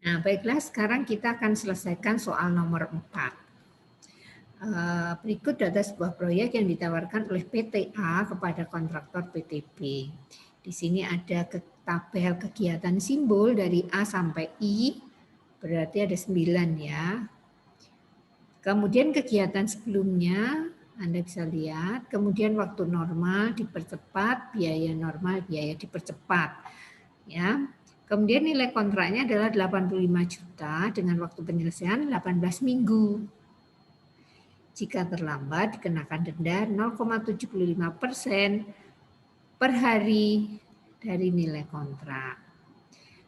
Nah, baiklah, sekarang kita akan selesaikan soal nomor 4. Berikut data sebuah proyek yang ditawarkan oleh PTA kepada kontraktor PTB. Di sini ada tabel kegiatan simbol dari A sampai I, berarti ada 9 ya. Kemudian kegiatan sebelumnya Anda bisa lihat, kemudian waktu normal dipercepat, biaya normal, biaya dipercepat. Ya. Kemudian nilai kontraknya adalah 85 juta dengan waktu penyelesaian 18 minggu. Jika terlambat dikenakan denda 0,75% per hari dari nilai kontrak.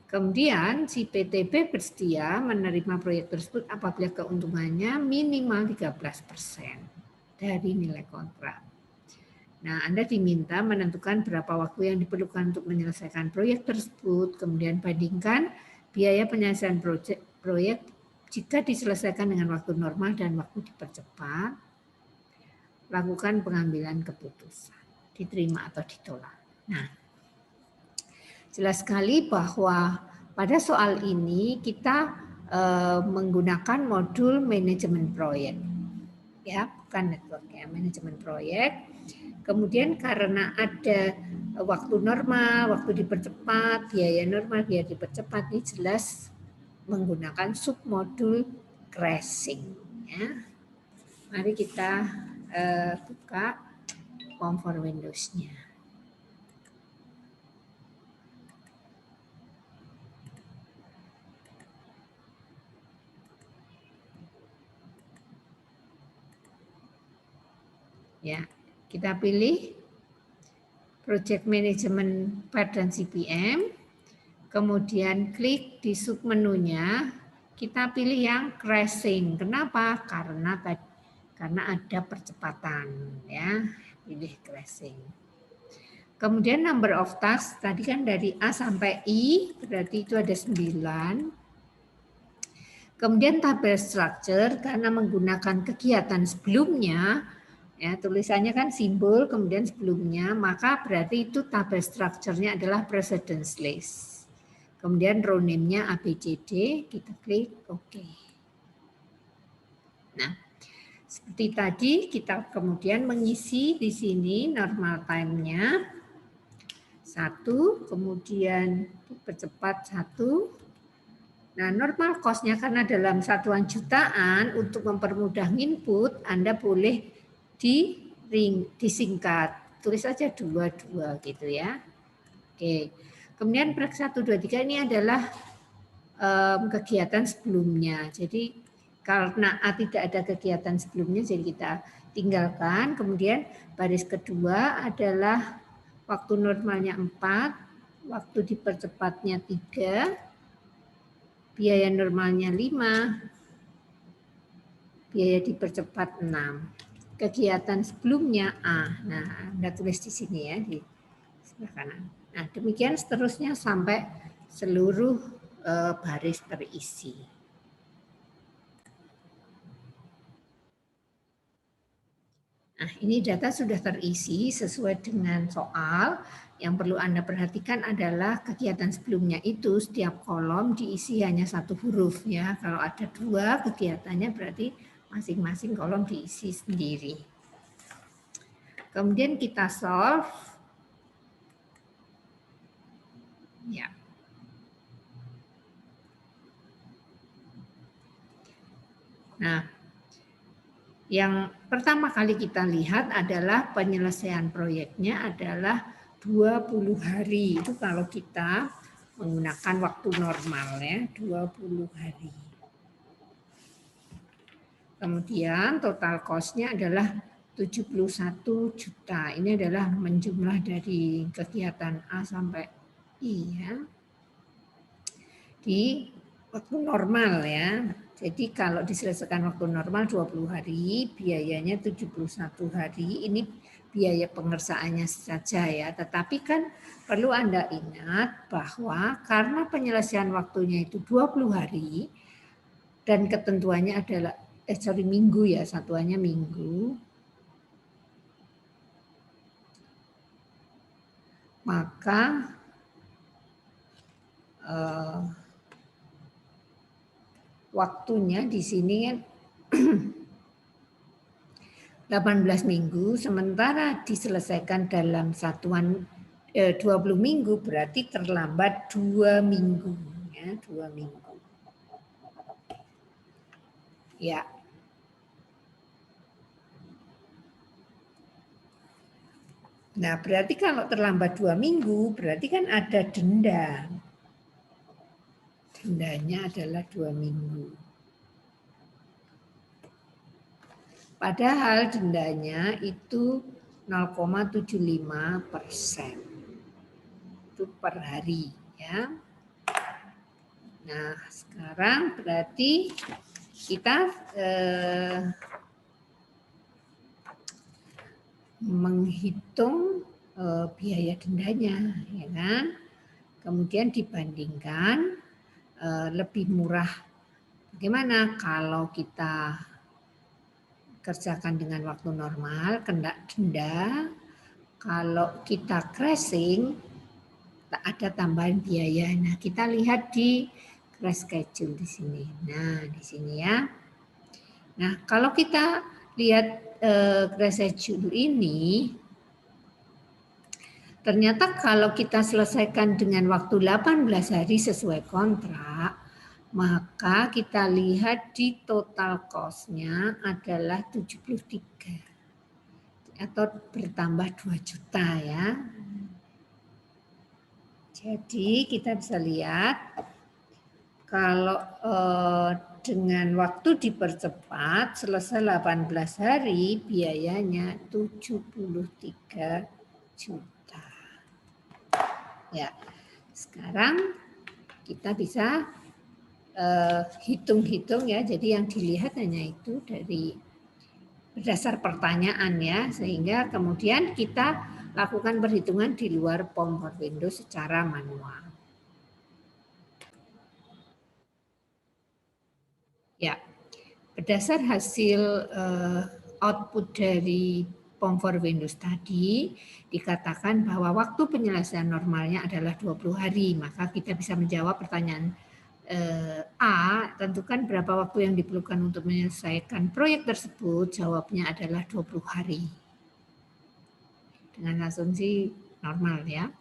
Kemudian si PTB bersedia menerima proyek tersebut apabila keuntungannya minimal 13% dari nilai kontrak. Nah, Anda diminta menentukan berapa waktu yang diperlukan untuk menyelesaikan proyek tersebut, kemudian bandingkan biaya penyelesaian proyek jika diselesaikan dengan waktu normal dan waktu dipercepat, lakukan pengambilan keputusan, diterima atau ditolak. Nah, jelas sekali bahwa pada soal ini kita menggunakan modul manajemen proyek, ya, bukan network ya, manajemen proyek. Kemudian karena ada waktu normal, waktu dipercepat, biaya normal, biaya dipercepat, ini jelas menggunakan submodul crashing. Ya. Mari kita buka form for Windows-nya. Ya, kita pilih Project Management Pattern CPM, kemudian klik di submenunya, kita pilih yang crashing. Kenapa? Karena ada percepatan, ya. Pilih crashing. Kemudian number of tasks, tadi kan dari A sampai I, berarti itu ada 9. Kemudian tabel structure, karena menggunakan kegiatan sebelumnya, ya tulisannya kan simbol, kemudian sebelumnya, maka berarti itu tabel structure-nya adalah precedence list. Kemudian row name-nya ABCD, kita klik OK. Nah, seperti tadi kita kemudian mengisi di sini normal time-nya 1, kemudian dipercepat 1. Nah, normal cost-nya karena dalam satuan jutaan, untuk mempermudah input, Anda boleh disingkat. Tulis saja 22 gitu ya. Oke. Kemudian break 1, 2, 3 ini adalah kegiatan sebelumnya. Jadi karena tidak ada kegiatan sebelumnya, jadi kita tinggalkan. Kemudian baris kedua adalah waktu normalnya 4, waktu dipercepatnya 3, biaya normalnya 5, biaya dipercepat 6. Kegiatan sebelumnya A. Nah, Anda tulis di sini ya, di sebelah kanan. Nah, demikian seterusnya sampai seluruh baris terisi. Nah, ini data sudah terisi sesuai dengan soal. Yang perlu Anda perhatikan adalah kegiatan sebelumnya itu setiap kolom diisi hanya 1 huruf ya. Kalau ada 2 kegiatannya berarti masing-masing kolom diisi sendiri. Kemudian kita solve. Ya. Nah, yang pertama kali kita lihat adalah penyelesaian proyeknya adalah 20 hari. Itu kalau kita menggunakan waktu normal ya, 20 hari. Kemudian total cost-nya adalah 71 juta. Ini adalah menjumlah dari kegiatan A sampai I ya. Di waktu normal ya. Jadi kalau diselesaikan waktu normal 20 hari, biayanya 71 hari. Ini biaya pengerjaannya saja ya. Tetapi kan perlu Anda ingat bahwa karena penyelesaian waktunya itu 20 hari dan ketentuannya adalah minggu ya, satuannya minggu. Maka waktunya di sini 18 minggu, sementara diselesaikan dalam satuan 20 minggu, berarti terlambat 2 minggu. Ya, 2 minggu. Ya. Nah, berarti kalau terlambat 2 minggu, berarti kan ada denda. Dendanya adalah 2 minggu. Padahal dendanya itu 0,75%. Itu per hari, ya. Nah, sekarang berarti kita menghitung biaya dendanya, ya kan? Kemudian dibandingkan lebih murah. Bagaimana kalau kita kerjakan dengan waktu normal, kena denda. Kalau kita crashing, ada tambahan biaya. Nah, kita lihat di crash schedule di sini. Nah, di sini ya. Nah, kalau kita lihat crash schedule ini, ternyata kalau kita selesaikan dengan waktu 18 hari sesuai kontrak, maka kita lihat di total cost-nya adalah 73 atau bertambah 2 juta ya. Jadi kita bisa lihat kalau dengan waktu dipercepat selesai 18 hari biayanya 73 juta. Ya. Sekarang kita bisa hitung-hitung ya, jadi yang dilihat hanya itu dari berdasar pertanyaan ya, sehingga kemudian kita lakukan perhitungan di luar POM for Windows secara manual. Ya, berdasar hasil output dari POM for Windows tadi, dikatakan bahwa waktu penyelesaian normalnya adalah 20 hari, maka kita bisa menjawab pertanyaan A, tentukan berapa waktu yang diperlukan untuk menyelesaikan proyek tersebut, jawabnya adalah 20 hari. Dengan asumsi normal ya.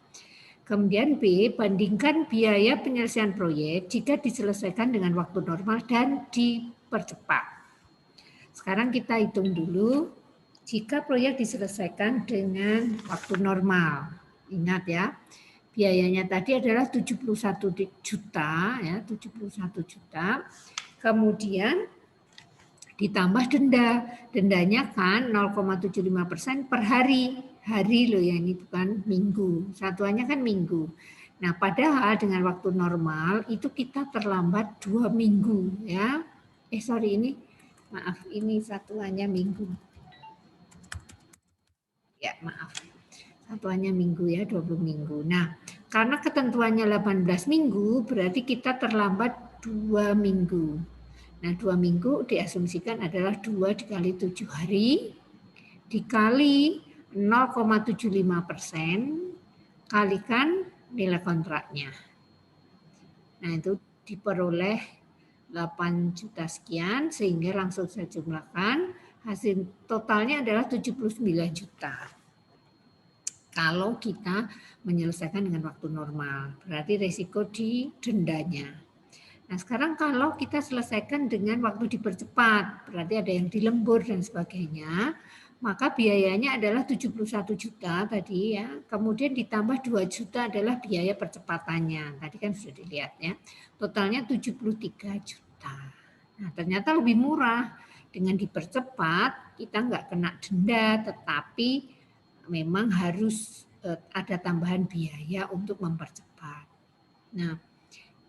Kemudian B, bandingkan biaya penyelesaian proyek jika diselesaikan dengan waktu normal dan dipercepat. Sekarang kita hitung dulu, jika proyek diselesaikan dengan waktu normal. Ingat ya, biayanya tadi adalah 71 juta ya, 71 juta. Kemudian ditambah denda. Dendanya kan 0,75% per hari. Hari loh ya, ini bukan minggu. Satuannya kan minggu. Nah, padahal dengan waktu normal itu kita terlambat 2 minggu ya. Ini satuannya minggu. Ya, maaf. Satuannya minggu ya, 20 minggu. Nah, karena ketentuannya 18 minggu, berarti kita terlambat 2 minggu. Nah, 2 minggu diasumsikan adalah 2 dikali 7 hari, dikali 0,75%, kalikan nilai kontraknya. Nah, itu diperoleh 8 juta sekian, sehingga langsung saya jumlahkan, hasil totalnya adalah 79 juta. Kalau kita menyelesaikan dengan waktu normal, berarti resiko di dendanya. Nah, sekarang kalau kita selesaikan dengan waktu dipercepat, berarti ada yang dilembur dan sebagainya, maka biayanya adalah 71 juta tadi ya. Kemudian ditambah 2 juta adalah biaya percepatannya. Tadi kan sudah dilihat ya. Totalnya 73 juta. Nah, ternyata lebih murah. Dengan dipercepat, kita nggak kena denda, tetapi memang harus ada tambahan biaya untuk mempercepat. Nah,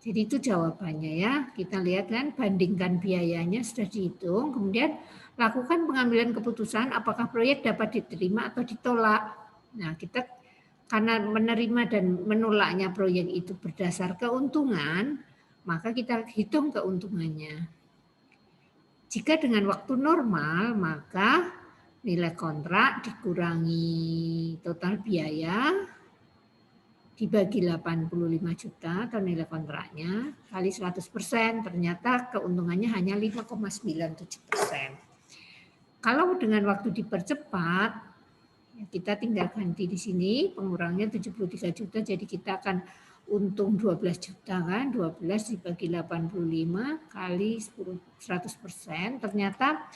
jadi itu jawabannya ya. Kita lihat kan, bandingkan biayanya sudah dihitung, kemudian lakukan pengambilan keputusan apakah proyek dapat diterima atau ditolak. Nah, kita karena menerima dan menolaknya proyek itu berdasar keuntungan, maka kita hitung keuntungannya. Jika dengan waktu normal, maka nilai kontrak dikurangi total biaya dibagi 85 juta atau nilai kontraknya kali 100%, ternyata keuntungannya hanya 5,97%. Kalau dengan waktu dipercepat, kita tinggal ganti di sini, pengurangnya 73 juta, jadi kita akan untung 12 juta kan, 12 dibagi 85 kali 100%, ternyata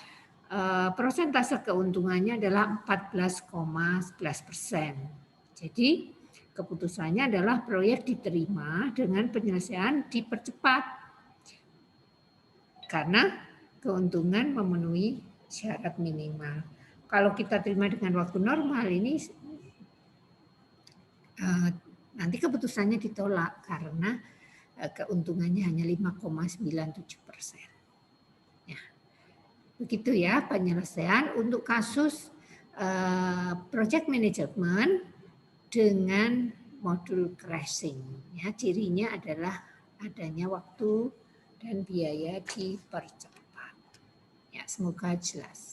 persentase keuntungannya adalah 14,11%. Jadi keputusannya adalah proyek diterima dengan penyelesaian dipercepat karena keuntungan memenuhi syarat minimal. Kalau kita terima dengan waktu normal ini nanti keputusannya ditolak karena keuntungannya hanya 5,97%. Ya, begitu ya penyelesaian untuk kasus project management dengan modul crashing. Ya, cirinya adalah adanya waktu dan biaya dipercepat. Ya, semoga jelas.